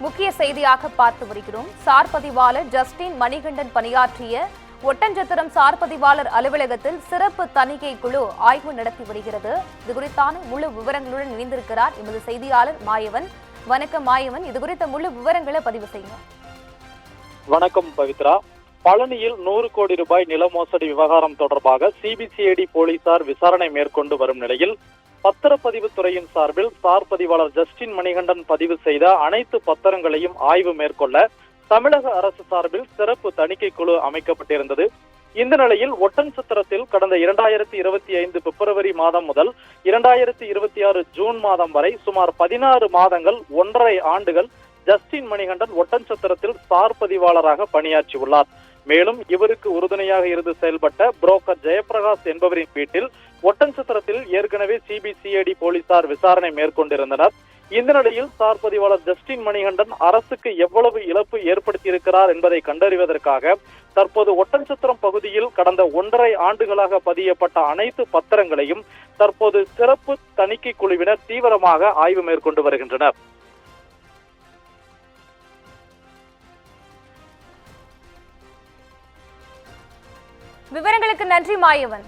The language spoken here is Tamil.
முக்கிய செய்தியாக பார்த்து வருகிறோம். சார் பதிவாளர் ஜஸ்டின் மணிகண்டன் பணியாற்றிய ஒட்டன்சத்திரம் சார் பதிவாளர் அலுவலகத்தில் சிறப்பு தணிக்கை குழு ஆய்வு நடத்தி வருகிறது. இது குறித்தான முழு விவரங்களுடன் இணைந்திருக்கிறார் எமது செய்தியாளர் மாயவன். வணக்கம் மாயவன், இது குறித்த முழு விவரங்களை பதிவு செய்யுங்க. வணக்கம் பவித்ரா. பழனியில் 100 கோடி ரூபாய் நில மோசடி விவகாரம் தொடர்பாக சிபிசிஐடி போலீசார் விசாரணை மேற்கொண்டு வரும் நிலையில் பத்திரப்பதிவு துறையின் சார்பில் சார் பதிவாளர் ஜஸ்டின் மணிகண்டன் பதிவு செய்த அனைத்து பத்திரங்களையும் ஆய்வு மேற்கொள்ள தமிழக அரசு சார்பில் சிறப்பு தணிக்கை குழு அமைக்கப்பட்டிருந்தது. இந்த நிலையில் ஒட்டன்சத்திரத்தில் கடந்த 2025 பிப்ரவரி மாதம் முதல் 2026 ஜூன் மாதம் வரை சுமார் 16 மாதங்கள் 1.5 ஆண்டுகள் ஜஸ்டின் மணிகண்டன் ஒட்டன்சத்திரத்தில் சார் பதிவாளராக பணியாற்றியுள்ளார். மேலும் இவருக்கு உறுதுணையாக இருந்து செயல்பட்ட புரோக்கர் ஜெயபிரகாஷ் என்பவரின் வீட்டில் ஒட்டன்சத்திரத்தில் ஏற்கனவே சிபிசிஐடி போலீசார் விசாரணை மேற்கொண்டிருந்தனர். இந்த நிலையில் சார் பதிவாளர் ஜஸ்டின் மணிகண்டன் அரசுக்கு எவ்வளவு இழப்பு ஏற்படுத்தியிருக்கிறார் என்பதை கண்டறிவதற்காக தற்போது ஒட்டன்சத்திரம் பகுதியில் கடந்த 1.5 ஆண்டுகளாக பதியப்பட்ட அனைத்து பத்திரங்களையும் தற்போது சிறப்பு தணிக்கை குழுவினர் தீவிரமாக ஆய்வு மேற்கொண்டு வருகின்றனர். விவரங்களுக்கு நன்றி மாயவன்.